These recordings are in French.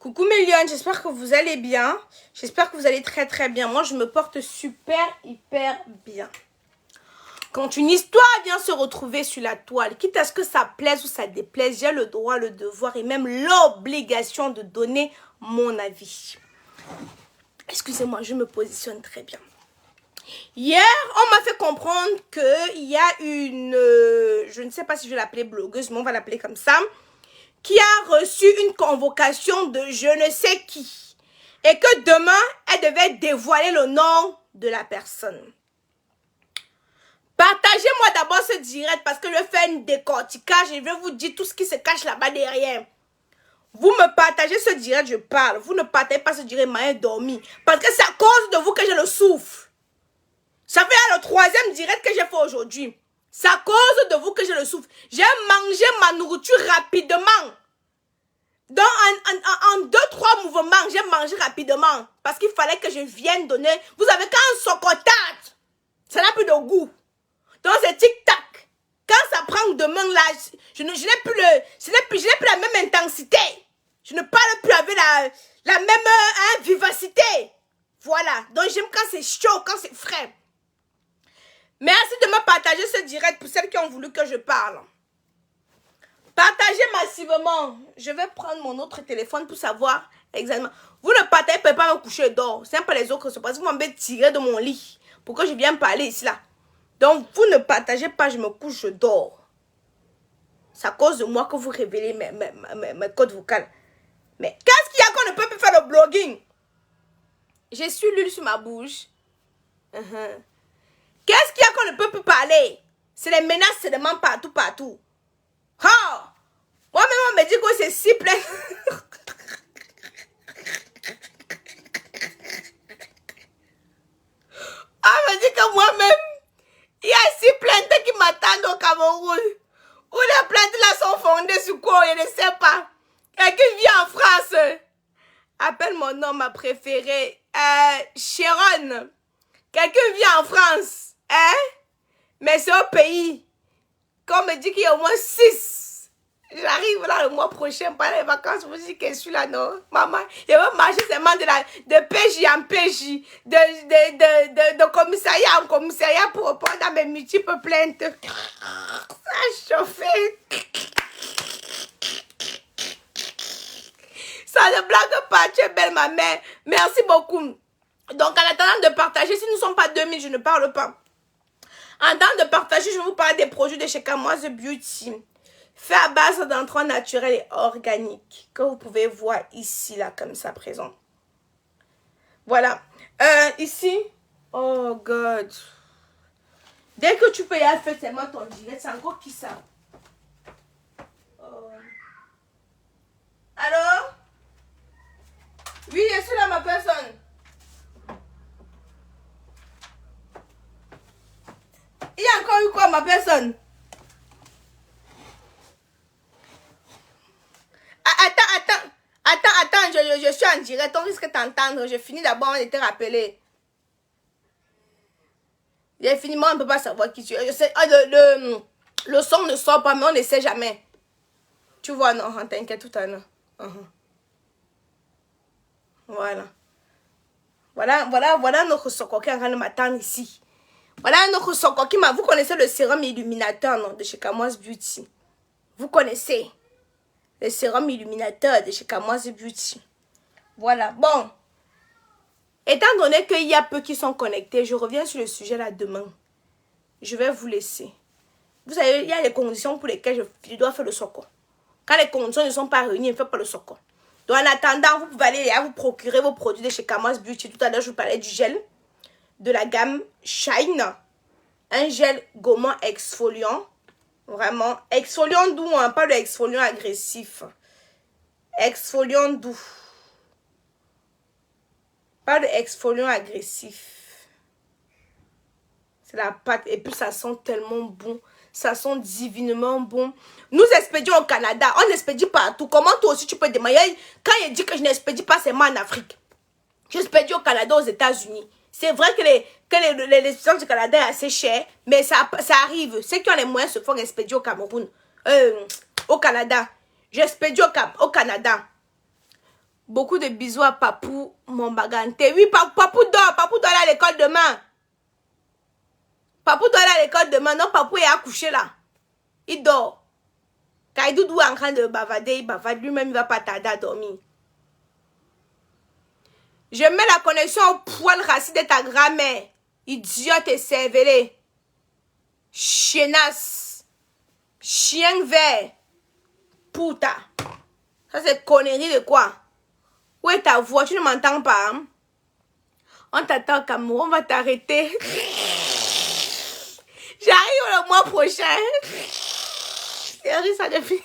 Coucou mes lions, j'espère que vous allez bien. J'espère que vous allez très très bien. Moi, je me porte hyper bien. Quand une histoire vient se retrouver sur la toile, quitte à ce que ça plaise ou ça déplaise, j'ai le droit, le devoir et même l'obligation de donner mon avis. Excusez-moi, je me positionne très bien. Hier, on m'a fait comprendre qu'il y a une, je ne sais pas si je vais l'appeler blogueuse, mais on va l'appeler comme ça, qui a reçu une convocation de je ne sais qui. Et que demain, elle devait dévoiler le nom de la personne. Partagez-moi d'abord ce direct parce que je vais faire une décortiquage et je vais vous dire tout ce qui se cache là-bas derrière. Vous me partagez ce direct, je parle. Vous ne partagez pas ce direct, m'a dormi. Parce que c'est à cause de vous que j'ai le souffle. Ça fait le 3e direct que j'ai fait aujourd'hui. C'est à cause de vous que j'ai le souffle. J'ai mangé ma nourriture rapidement. Donc, en 2-3 mouvements, j'ai mangé rapidement. Parce qu'il fallait que je vienne donner. Vous avez quand un socotate. Ça n'a plus de goût. Donc, c'est tic-tac. Quand ça prend demain, là, je n'ai plus la même intensité. Je ne parle plus avec la même vivacité. Voilà. Donc, j'aime quand c'est chaud, quand c'est frais. Merci de me partager ce direct pour celles qui ont voulu que je parle. Partagez massivement. Je vais prendre mon autre téléphone pour savoir exactement. Vous ne partagez pas me coucher d'or. C'est pas les autres. C'est parce que vous m'avez tiré de mon lit pour que je vienne parler ici là. Donc, vous ne partagez pas, je me couche, je dors. C'est à cause de moi que vous révélez mes codes vocales. Mais qu'est-ce qu'il y a qu'on ne peut plus faire le blogging? J'ai su l'huile sur ma bouche. Qu'est-ce qu'il y a qu'on ne peut plus parler? C'est les menaces, c'est des mains partout. Oh! Moi-même, on me dit que c'est si plein. On me dit que moi-même, il y a si plaintes qui m'attendent au Cameroun. Où les plaintes là sont fondées sur quoi? Je ne sais pas. Quelqu'un vient en France. Appelle mon nom, ma préférée. Sharon. Quelqu'un vient en France. Hein? Mais c'est au pays. Qu'on me dit qu'il y a au moins 6. J'arrive là le mois prochain, pas les vacances, vous dites que je suis là, non? Maman, je veux marcher seulement de PJ en PJ, de commissariat en commissariat pour répondre à mes multiples plaintes. Ça a chauffé. Ça ne blague pas, tu es belle, ma mère. Merci beaucoup. Donc, en attendant de partager, si nous ne sommes pas 2000, je ne parle pas. En attendant de partager, je vais vous parler des produits de chez Kamoise Beauty. Fait à base d'entrants naturels et organiques. Que vous pouvez voir ici, là, comme ça, présent. Voilà. Ici. Oh, God. Dès que tu peux y aller, fais tellement ton direct. C'est encore qui ça? Oh. Allô? Oui, je suis là, ma personne. Il y a encore eu quoi, ma personne? Attends, je suis en direct, on risque d'entendre. Je finis d'abord, on était rappelé. J'ai fini, moi, on ne peut pas savoir qui tu es. Le son ne sort pas, mais on ne sait jamais. Tu vois, non, t'inquiète tout à l'heure. Voilà notre soko qui est en train de m'attendre ici. Voilà notre soko qui m'a... Vous connaissez le sérum illuminateur, non, de chez Kamoise Beauty. Vous connaissez le sérum illuminateur de chez Kamoise Beauty. Voilà, bon. Étant donné qu'il y a peu qui sont connectés, je reviens sur le sujet là demain. Je vais vous laisser. Vous savez, il y a les conditions pour lesquelles je dois faire le soko. Quand les conditions ne sont pas réunies, je ne fais pas le soko. Donc en attendant, vous pouvez aller vous procurer vos produits de chez Kamoise Beauty. Tout à l'heure, je vous parlais du gel de la gamme Shine. Un gel gommant exfoliant. Vraiment, exfoliant doux, hein, pas le exfoliant agressif. Exfoliant doux. Pas de exfoliant agressif. C'est la pâte. Et puis ça sent tellement bon. Ça sent divinement bon. Nous expédions au Canada. On expédie partout. Comment toi aussi tu peux demander? Quand il dit que je n'expédie pas seulement en Afrique. J'expédie au Canada, aux États-Unis. C'est vrai que l'expédition du Canada est assez cher. Mais ça arrive. Ceux qui ont les moyens se font expédier au Cameroun. Au Canada. J'expédie au Canada. Beaucoup de bisous à Papou, mon baganté. Oui, Papou dort aller à l'école demain. Papou doit aller à l'école demain. Non, Papou est accouché là. Il dort. Kaïdoudou est en train de bavader. Il bavade lui-même, il va pas tarder à dormir. Je mets la connexion au poil racine de ta grand-mère. Idiote et cervelé. Chienasse. Chien vert. Puta. Ça c'est connerie de quoi? Où est ta voix? Tu ne m'entends pas, hein? On t'attend au Cameroun, on va t'arrêter. J'arrive le mois prochain. Sérieux, ça depuis.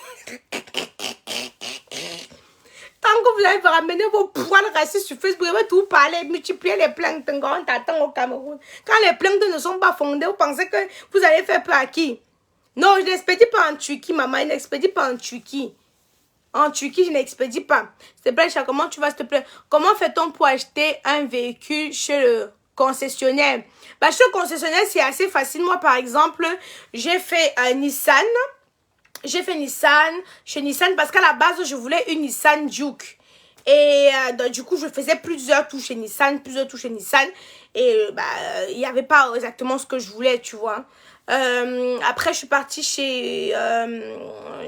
Tant que vous allez ramener vos poils racistes sur Facebook, vous allez tout parler, multiplier les plaintes. On t'attend au Cameroun. Quand les plaintes ne sont pas fondées, vous pensez que vous allez faire peur à qui? Non, je n'expédie pas en Turquie, maman. Je n'expédie pas en Turquie. En Turquie, je n'expédie pas. S'il te plaît, comment tu vas, s'il te plaît? Comment fait-on pour acheter un véhicule chez le concessionnaire? Bah, chez le concessionnaire, c'est assez facile. Moi, par exemple, j'ai fait un Nissan. J'ai fait Nissan, chez Nissan, parce qu'à la base, je voulais une Nissan Juke. Et donc, du coup, je faisais plusieurs tours chez Nissan, Et bah, il n'y avait pas exactement ce que je voulais, tu vois. Après, je suis partie chez...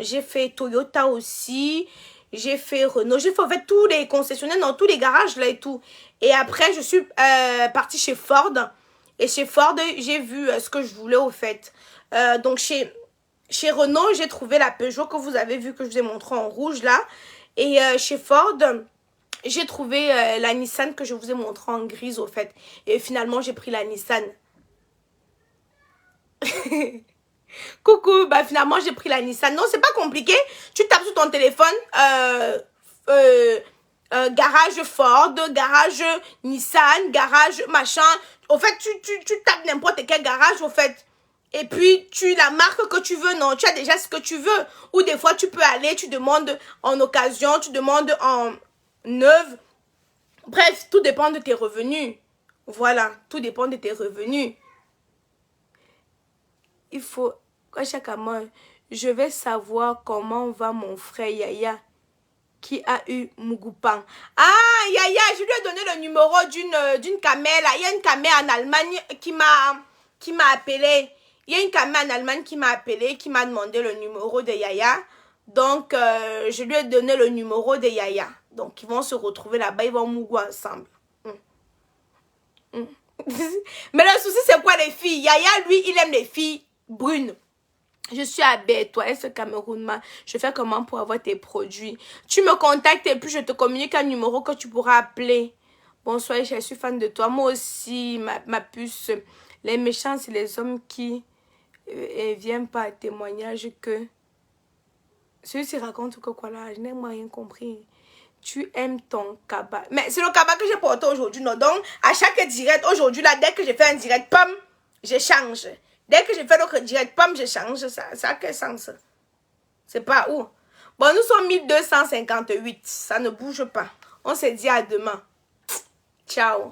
j'ai fait Toyota aussi. J'ai fait Renault. J'ai fait en fait tous les concessionnaires, dans tous les garages là et tout. Et après, je suis partie chez Ford. Et chez Ford, j'ai vu ce que je voulais au fait. Donc, chez Renault, j'ai trouvé la Peugeot que vous avez vu que je vous ai montré en rouge là. Et chez Ford, j'ai trouvé la Nissan que je vous ai montré en grise au fait. Et finalement, j'ai pris la Nissan. Coucou, bah finalement j'ai pris la Nissan. Non, c'est pas compliqué. Tu tapes sur ton téléphone garage Ford, garage Nissan, garage machin. Au fait, tu tapes n'importe quel garage au fait. Et puis, tu la marque que tu veux, non, tu as déjà ce que tu veux. Ou des fois, tu peux aller, tu demandes en occasion, tu demandes en neuve. Bref, tout dépend de tes revenus. Voilà, tout dépend de tes revenus. Il faut, je vais savoir comment va mon frère Yaya qui a eu Mugupan. Ah, Yaya, je lui ai donné le numéro d'une camère. Il y a une camère en Allemagne qui m'a appelé. Il y a une camère en Allemagne qui m'a appelé, qui m'a demandé le numéro de Yaya. Donc, je lui ai donné le numéro de Yaya. Donc, ils vont se retrouver là-bas, ils vont mouiller ensemble. Mais le souci, c'est quoi les filles? Yaya, lui, il aime les filles brunes. Je suis à BTS Cameroun. Je fais comment pour avoir tes produits? Tu me contactes et puis je te communique un numéro que tu pourras appeler. Bonsoir, je suis fan de toi. Moi aussi, ma puce. Les méchants, c'est les hommes qui viennent par témoignage que... Celui-ci raconte que quoi là? Je n'ai rien compris. Tu aimes ton cabas. Mais c'est le cabas que j'ai porté aujourd'hui, non? Donc, à chaque direct, aujourd'hui, là, dès que je fais un direct, pam, je change. Dès que je fais l'autre direct, pam, je change. Ça a quel sens? C'est pas où? Bon, nous sommes 1258. Ça ne bouge pas. On se dit à demain. Ciao.